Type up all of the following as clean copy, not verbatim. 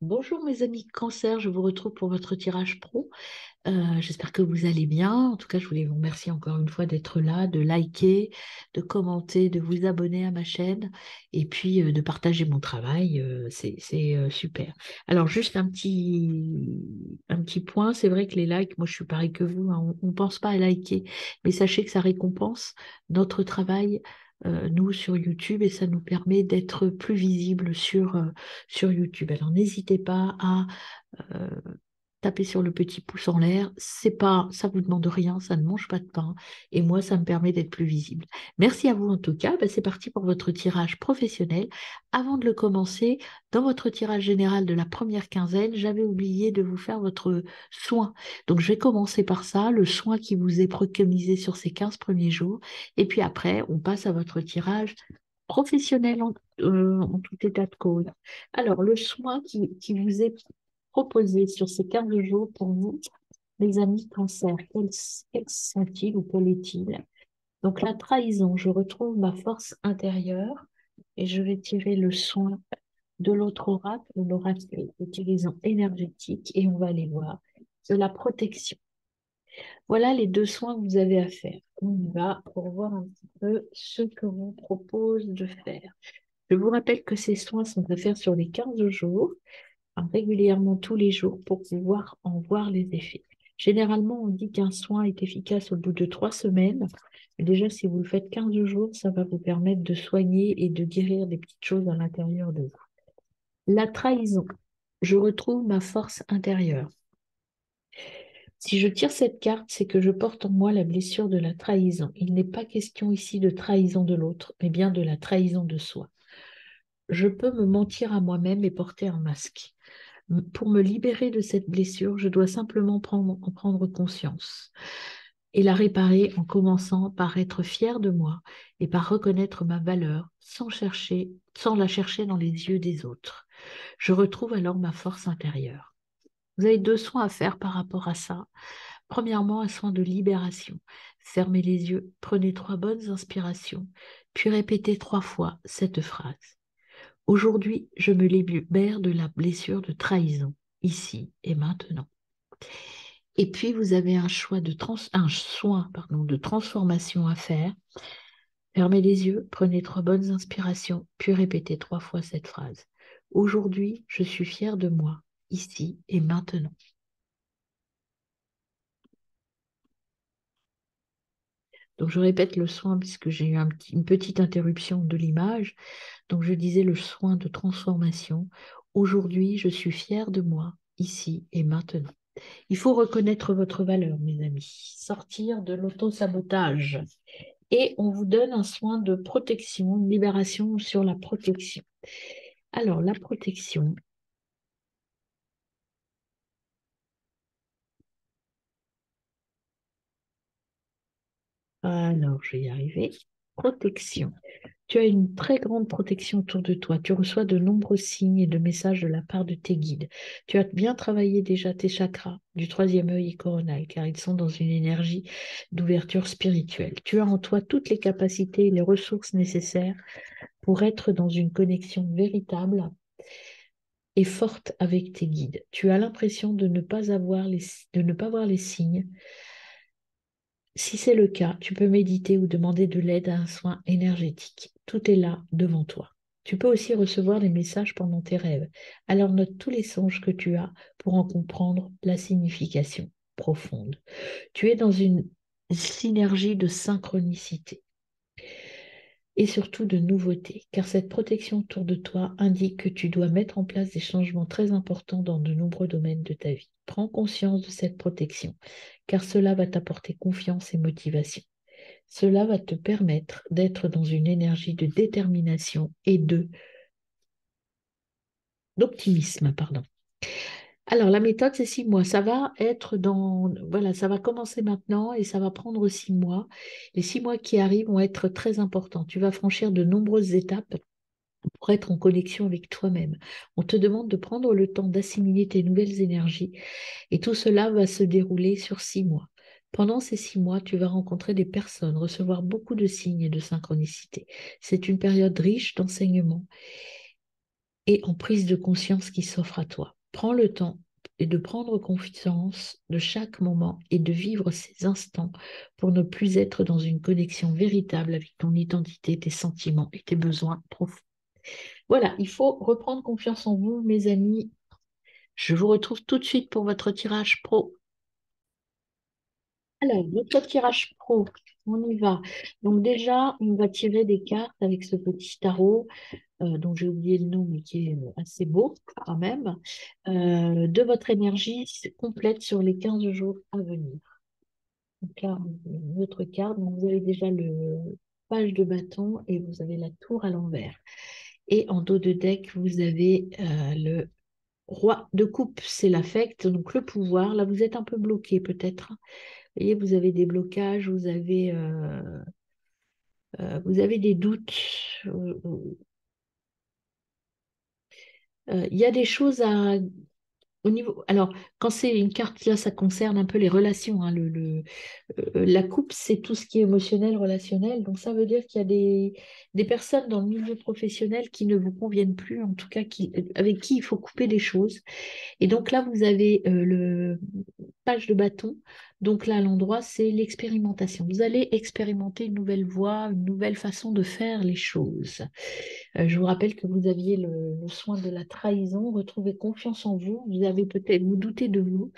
Bonjour mes amis Cancer, je vous retrouve pour votre tirage pro. J'espère que vous allez bien. En tout cas, je voulais vous remercier encore une fois d'être là, de liker, de commenter, de vous abonner à ma chaîne et puis de partager mon travail. C'est super. Alors juste un petit point, c'est vrai que les likes, moi je suis pareil que vous, hein, on ne pense pas à liker, mais sachez que ça récompense notre travail. Nous sur YouTube et ça nous permet d'être plus visibles sur YouTube. Alors n'hésitez pas à euh, taper sur le petit pouce en l'air. C'est pas, ça vous demande rien, ça ne mange pas de pain. Et moi, ça me permet d'être plus visible. Merci à vous en tout cas. Ben, c'est parti pour votre tirage professionnel. Avant de le commencer, dans votre tirage général de la première quinzaine, j'avais oublié de vous faire votre soin. Donc, je vais commencer par ça, le soin qui vous est préconisé sur ces 15 premiers jours. Et puis après, on passe à votre tirage professionnel en tout état de cause. Alors, le soin qui vous est proposé sur ces 15 jours pour vous, les amis cancer, quels sont-ils ou quel est-il? Donc, la trahison, je retrouve ma force intérieure et je vais tirer le soin de l'oracle utilisant énergétique et on va aller voir de la protection. Voilà les deux soins que vous avez à faire. On y va pour voir un petit peu ce que vous propose de faire. Je vous rappelle que ces soins sont à faire sur les 15 jours, hein, régulièrement tous les jours pour pouvoir en voir les effets. Généralement, on dit qu'un soin est efficace au bout de 3 semaines. Déjà, si vous le faites 15 jours, ça va vous permettre de soigner et de guérir des petites choses à l'intérieur de vous. La trahison. Je retrouve ma force intérieure. Si je tire cette carte, c'est que je porte en moi la blessure de la trahison. Il n'est pas question ici de trahison de l'autre, mais bien de la trahison de soi. Je peux me mentir à moi-même et porter un masque. Pour me libérer de cette blessure, je dois simplement en prendre conscience et la réparer en commençant par être fier de moi et par reconnaître ma valeur sans la chercher dans les yeux des autres. Je retrouve alors ma force intérieure. Vous avez deux soins à faire par rapport à ça. Premièrement, un soin de libération. Fermez les yeux, prenez 3 bonnes inspirations, puis répétez 3 fois cette phrase. Aujourd'hui, je me libère de la blessure de trahison, ici et maintenant. Et puis, vous avez un soin, pardon, de transformation à faire. Fermez les yeux, prenez 3 bonnes inspirations, puis répétez 3 fois cette phrase. Aujourd'hui, je suis fière de moi, ici et maintenant. Donc, je répète le soin puisque j'ai eu une petite interruption de l'image. Donc, je disais le soin de transformation. Aujourd'hui, je suis fière de moi, ici et maintenant. Il faut reconnaître votre valeur, mes amis. Sortir de l'auto-sabotage. Et on vous donne un soin de protection, de libération sur la protection. Alors, la protection. Alors, je vais y arriver. Protection. Tu as une très grande protection autour de toi. Tu reçois de nombreux signes et de messages de la part de tes guides. Tu as bien travaillé déjà tes chakras du troisième œil et coronal, car ils sont dans une énergie d'ouverture spirituelle. Tu as en toi toutes les capacités et les ressources nécessaires pour être dans une connexion véritable et forte avec tes guides. Tu as l'impression de ne pas voir les signes. Si c'est le cas, tu peux méditer ou demander de l'aide à un soin énergétique. Tout est là devant toi. Tu peux aussi recevoir des messages pendant tes rêves. Alors note tous les songes que tu as pour en comprendre la signification profonde. Tu es dans une synergie de synchronicité et surtout de nouveauté, car cette protection autour de toi indique que tu dois mettre en place des changements très importants dans de nombreux domaines de ta vie. Prends conscience de cette protection, car cela va t'apporter confiance et motivation. Cela va te permettre d'être dans une énergie de détermination et d'optimisme, pardon. Alors, la méthode, c'est 6 mois. Ça va être voilà, ça va commencer maintenant et ça va prendre 6 mois. Les 6 mois qui arrivent vont être très importants. Tu vas franchir de nombreuses étapes pour être en connexion avec toi-même. On te demande de prendre le temps d'assimiler tes nouvelles énergies et tout cela va se dérouler sur 6 mois. Pendant ces 6 mois, tu vas rencontrer des personnes, recevoir beaucoup de signes et de synchronicité. C'est une période riche d'enseignements et en prise de conscience qui s'offre à toi. Prends le temps et de prendre conscience de chaque moment et de vivre ces instants pour ne plus être dans une connexion véritable avec ton identité, tes sentiments et tes besoins profonds. Voilà, il faut reprendre confiance en vous, mes amis. Je vous retrouve tout de suite pour votre tirage pro. Alors, notre tirage pro, on y va. Donc déjà, on va tirer des cartes avec ce petit tarot, dont j'ai oublié le nom, mais qui est assez beau quand même, de votre énergie complète sur les 15 jours à venir. Donc là, votre carte, donc vous avez déjà le page de bâton et vous avez la tour à l'envers. Et en dos de deck, vous avez le roi de coupe, c'est l'affect, donc le pouvoir. Là, vous êtes un peu bloqué peut-être. Vous voyez, vous avez des blocages, vous avez des doutes. Il y a des choses à, au niveau, alors, quand c'est une carte, là, ça concerne un peu les relations, hein, la coupe, c'est tout ce qui est émotionnel, relationnel. Donc, ça veut dire qu'il y a des personnes dans le milieu professionnel qui ne vous conviennent plus, en tout cas, avec qui il faut couper des choses. Et donc là, vous avez le page de bâton. Donc là, à l'endroit, c'est l'expérimentation. Vous allez expérimenter une nouvelle voie, une nouvelle façon de faire les choses. Je vous rappelle que vous aviez le soin de la trahison, retrouvez confiance en vous. Vous avez peut-être, vous doutez de vous.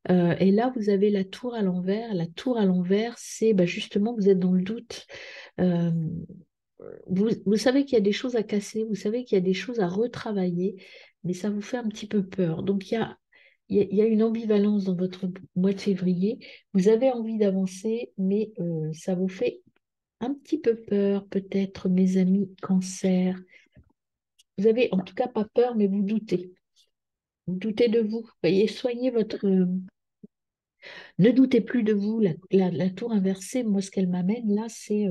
Et là, vous avez la tour à l'envers. La tour à l'envers, c'est bah, justement, vous êtes dans le doute. Euh, vous savez qu'il y a des choses à casser, vous savez qu'il y a des choses à retravailler, mais ça vous fait un petit peu peur. Donc, il y a une ambivalence dans votre mois de février. Vous avez envie d'avancer, mais ça vous fait un petit peu peur, peut-être, mes amis cancer. Vous avez en tout cas pas peur, mais vous doutez. Vous doutez de vous. Voyez, soignez votre, ne doutez plus de vous. La tour inversée, moi, ce qu'elle m'amène là, c'est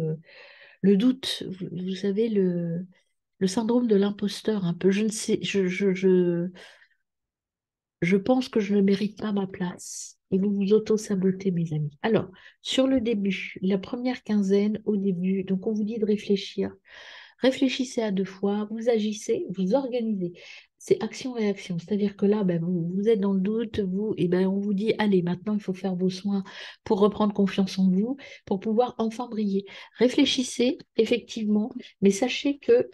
le doute. Vous savez, le syndrome de l'imposteur, un peu. Je ne sais, je pense que je ne mérite pas ma place. Et vous vous auto-sabotez, mes amis. Alors, sur le début, la première quinzaine, au début, donc on vous dit de réfléchir. Réfléchissez à deux fois, vous agissez, vous organisez. C'est action-réaction. C'est-à-dire que là, ben, vous êtes dans le doute, vous, et ben, on vous dit, allez, maintenant, il faut faire vos soins pour reprendre confiance en vous, pour pouvoir enfin briller. Réfléchissez, effectivement, mais sachez que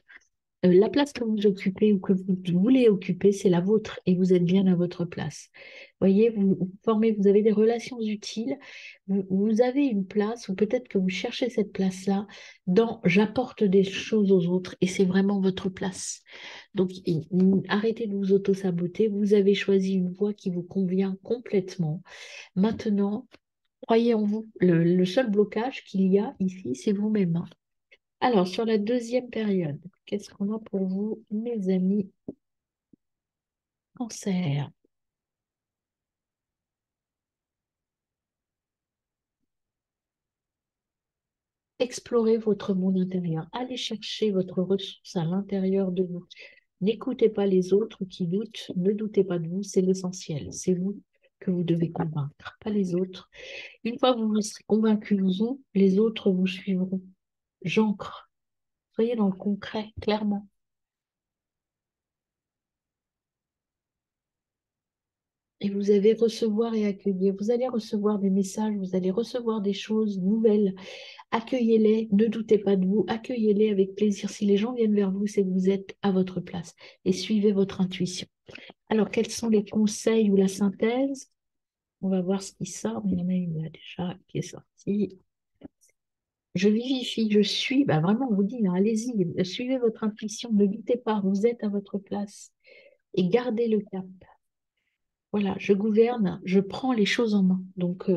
la place que vous occupez ou que vous voulez occuper, c'est la vôtre et vous êtes bien à votre place. Voyez, vous formez, vous avez des relations utiles, vous avez une place ou peut-être que vous cherchez cette place-là dans j'apporte des choses aux autres et c'est vraiment votre place. Donc, arrêtez de vous auto-saboter. Vous avez choisi une voie qui vous convient complètement. Maintenant, croyez en vous. Le seul blocage qu'il y a ici, c'est vous-même, hein. Alors, sur la deuxième période, qu'est-ce qu'on a pour vous, mes amis cancer? Explorez votre monde intérieur. Allez chercher votre ressource à l'intérieur de vous. N'écoutez pas les autres qui doutent. Ne doutez pas de vous. C'est l'essentiel. C'est vous que vous devez convaincre, pas les autres. Une fois que vous serez convaincu de vous, les autres vous suivront. J'ancre. Soyez dans le concret, clairement. Et vous allez recevoir et accueillir. Vous allez recevoir des messages, vous allez recevoir des choses nouvelles. Accueillez-les, ne doutez pas de vous, accueillez-les avec plaisir. Si les gens viennent vers vous, c'est que vous êtes à votre place et suivez votre intuition. Alors, quels sont les conseils ou la synthèse? On va voir ce qui sort, mais il y en a une là déjà qui est sortie. Je vivifie, je suis, bah vraiment, on vous dit, hein, allez-y, suivez votre intuition, ne doutez pas, vous êtes à votre place et gardez le cap. Voilà, je gouverne, je prends les choses en main. Donc,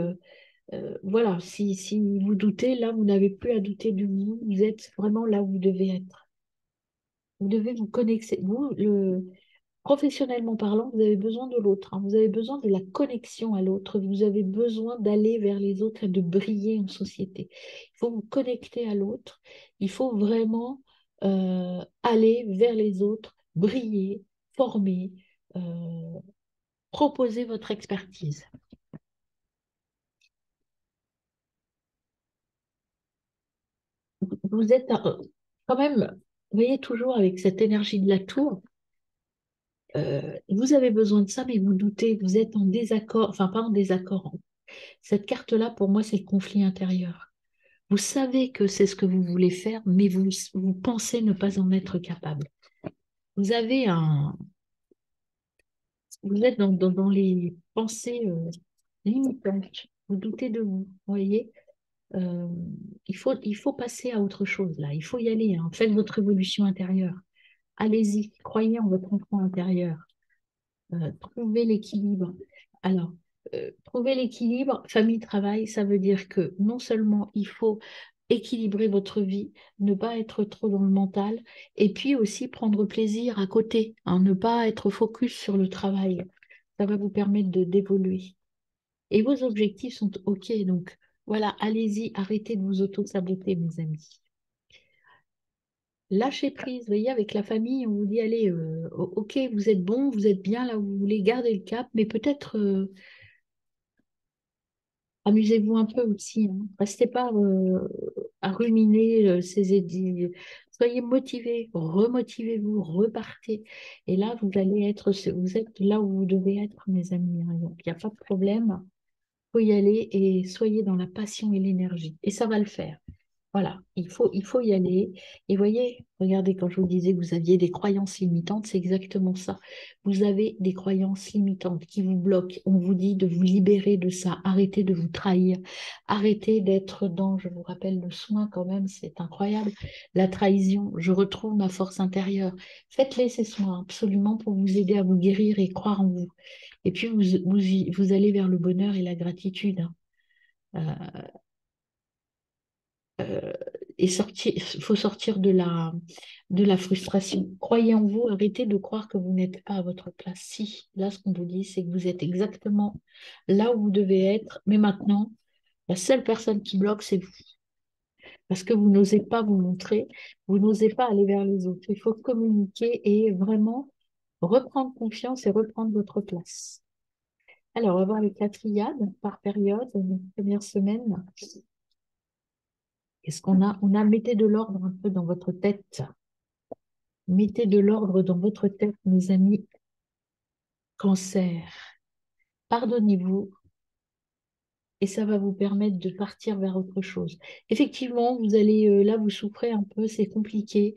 voilà, si vous doutez, là, vous n'avez plus à douter de vous, vous êtes vraiment là où vous devez être. Vous devez vous connecter. Vous, professionnellement parlant, vous avez besoin de l'autre, hein. Vous avez besoin de la connexion à l'autre. Vous avez besoin d'aller vers les autres et de briller en société. Il faut vous connecter à l'autre. Il faut vraiment aller vers les autres, briller, former, euh, proposer votre expertise. Vous êtes quand même, vous voyez, toujours avec cette énergie de la tour. Vous avez besoin de ça, mais vous doutez, vous êtes en désaccord, enfin pas en désaccord. Cette carte-là, pour moi, c'est le conflit intérieur. Vous savez que c'est ce que vous voulez faire, mais vous pensez ne pas en être capable. Vous avez un, vous êtes dans les pensées limitantes. Vous doutez de vous, voyez. Euh, il faut passer à autre chose là. Il faut y aller, hein. Faites votre évolution intérieure. Allez-y, croyez en votre enfant intérieur. Trouvez l'équilibre. Alors, trouver l'équilibre, famille-travail, ça veut dire que non seulement il faut équilibrer votre vie, ne pas être trop dans le mental, et puis aussi prendre plaisir à côté, hein, ne pas être focus sur le travail. Ça va vous permettre de d'évoluer. Et vos objectifs sont OK, donc voilà, allez-y, arrêtez de vous auto-saboter, mes amis. Lâchez prise, vous voyez, avec la famille, on vous dit, allez, ok, vous êtes bon, vous êtes bien là où vous voulez, garder le cap, mais peut-être amusez-vous un peu aussi, hein. Restez pas à ruminer ces édits. Soyez motivés, remotivez-vous, repartez. Et là, vous êtes là où vous devez être, mes amis, hein. Donc, il n'y a pas de problème. Faut y aller et soyez dans la passion et l'énergie. Et ça va le faire. Voilà, il faut y aller. Et voyez, regardez, quand je vous disais que vous aviez des croyances limitantes, c'est exactement ça. Vous avez des croyances limitantes qui vous bloquent. On vous dit de vous libérer de ça. Arrêtez de vous trahir. Arrêtez d'être dans, je vous rappelle, le soin quand même, c'est incroyable. La trahison, je retrouve ma force intérieure. Faites-les ces soins absolument pour vous aider à vous guérir et croire en vous. Et puis vous allez vers le bonheur et la gratitude, hein. Euh, euh, et sortir, il faut sortir de la frustration. Croyez en vous, arrêtez de croire que vous n'êtes pas à votre place. Si, là, ce qu'on vous dit, c'est que vous êtes exactement là où vous devez être, mais maintenant, la seule personne qui bloque, c'est vous. Parce que vous n'osez pas vous montrer, vous n'osez pas aller vers les autres. Il faut communiquer et vraiment reprendre confiance et reprendre votre place. Alors, on va voir les 4 triades par période, une première semaine. Qu'est-ce qu'on a? On a mettez de l'ordre un peu dans votre tête. Mettez de l'ordre dans votre tête, mes amis. Cancer. Pardonnez-vous et ça va vous permettre de partir vers autre chose. Effectivement, vous allez là, vous souffrez un peu, c'est compliqué.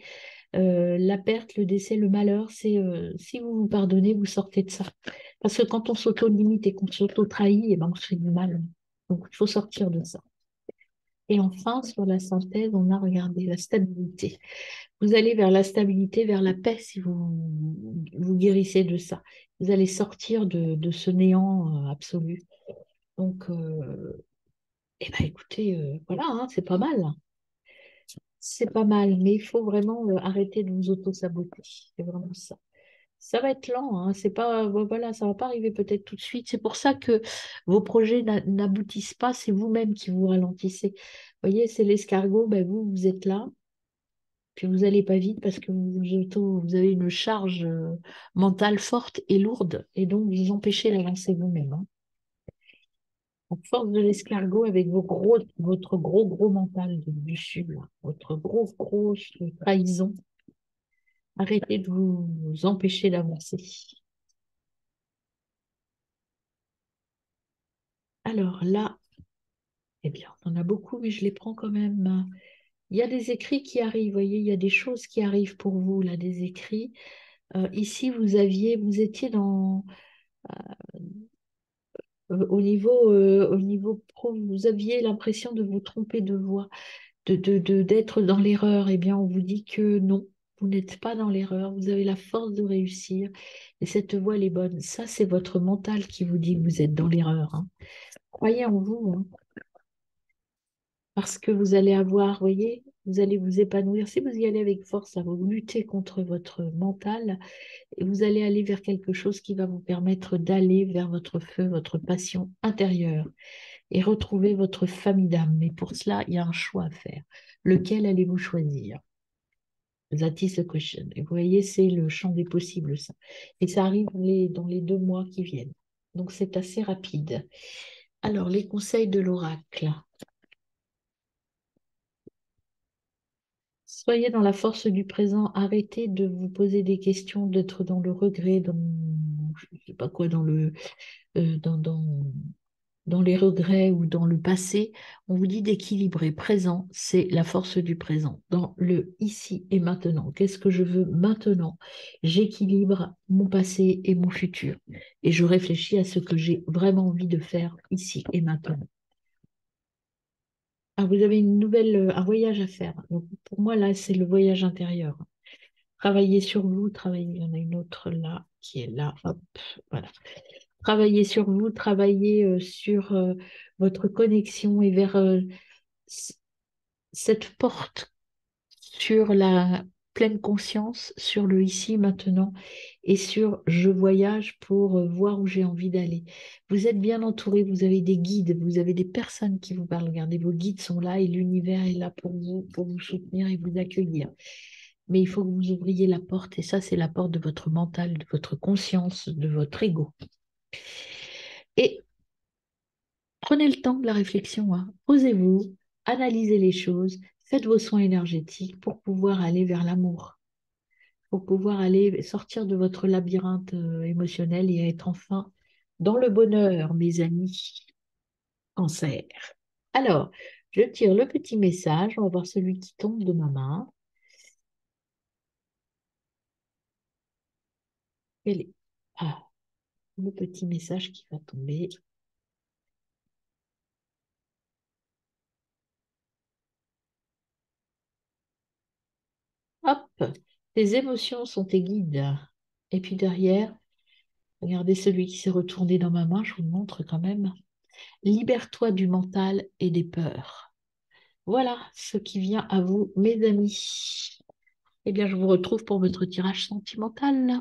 La perte, le décès, le malheur, c'est si vous vous pardonnez, vous sortez de ça. Parce que quand on s'auto-limite et qu'on s'auto-trahit, eh ben, on se fait du mal. Donc, il faut sortir de ça. Et enfin, sur la synthèse, on a regardé la stabilité. Vous allez vers la stabilité, vers la paix si vous guérissez de ça. Vous allez sortir de ce néant absolu. Donc, eh ben, écoutez, voilà, hein, c'est pas mal. C'est pas mal, mais il faut vraiment arrêter de vous auto-saboter. C'est vraiment ça. Ça va être lent, hein, c'est pas, voilà, ça va pas arriver peut-être tout de suite. C'est pour ça que vos projets n'aboutissent pas, c'est vous-même qui vous ralentissez. Vous voyez, c'est l'escargot, ben vous êtes là. Puis vous n'allez pas vite parce que vous avez une charge mentale forte et lourde et donc vous empêchez d'avancer vous-même, hein. Donc, force de l'escargot avec votre gros mental dessus, là, votre grosse trahison. Arrêtez de vous empêcher d'avancer. Alors là, eh bien, on en a beaucoup, mais je les prends quand même. Il y a des écrits qui arrivent, vous voyez, il y a des choses qui arrivent pour vous, là, des écrits. Ici, vous étiez au niveau pro, vous aviez l'impression de vous tromper de voie, d'être dans l'erreur. Eh bien, on vous dit que non, vous n'êtes pas dans l'erreur, vous avez la force de réussir et cette voie, elle est bonne. Ça, c'est votre mental qui vous dit que vous êtes dans l'erreur, hein. Croyez en vous, hein, parce que vous allez avoir, voyez, vous allez vous épanouir. Si vous y allez avec force, ça va vous lutter contre votre mental et vous allez aller vers quelque chose qui va vous permettre d'aller vers votre feu, votre passion intérieure et retrouver votre famille d'âme. Mais pour cela, il y a un choix à faire. Lequel allez-vous choisir? That is the question. Et vous voyez, c'est le champ des possibles, ça. Et ça arrive dans les 2 mois qui viennent. Donc, c'est assez rapide. Alors, les conseils de l'oracle. Soyez dans la force du présent. Arrêtez de vous poser des questions, d'être dans le regret, dans, je sais pas quoi, dans euh, dans, dans, dans les regrets ou dans le passé. On vous dit d'équilibrer. Présent, c'est la force du présent. Dans le ici et maintenant. Qu'est-ce que je veux maintenant? J'équilibre mon passé et mon futur. Et je réfléchis à ce que j'ai vraiment envie de faire ici et maintenant. Ah, vous avez un voyage à faire. Donc, pour moi, là, c'est le voyage intérieur. Travaillez sur vous, travaillez. Il y en a une autre là qui est là. Hop, voilà. Travaillez sur vous, travaillez sur votre connexion et vers c- cette porte sur la pleine conscience, sur le ici, maintenant, et sur je voyage pour voir où j'ai envie d'aller. Vous êtes bien entouré, vous avez des guides, vous avez des personnes qui vous parlent. Regardez, vos guides sont là et l'univers est là pour vous soutenir et vous accueillir. Mais il faut que vous ouvriez la porte, et ça, c'est la porte de votre mental, de votre conscience, de votre ego. Et prenez le temps de la réflexion, hein. Posez-vous, analysez les choses, faites vos soins énergétiques pour pouvoir aller vers l'amour, pour pouvoir aller sortir de votre labyrinthe émotionnel et être enfin dans le bonheur, mes amis. Cancer. Alors, je tire le petit message, on va voir celui qui tombe de ma main. Quel est... Ah, le petit message qui va tomber. Hop, tes émotions sont tes guides. Et puis derrière, regardez celui qui s'est retourné dans ma main, je vous le montre quand même. Libère-toi du mental et des peurs. Voilà ce qui vient à vous, mes amis. Eh bien, je vous retrouve pour votre tirage sentimental.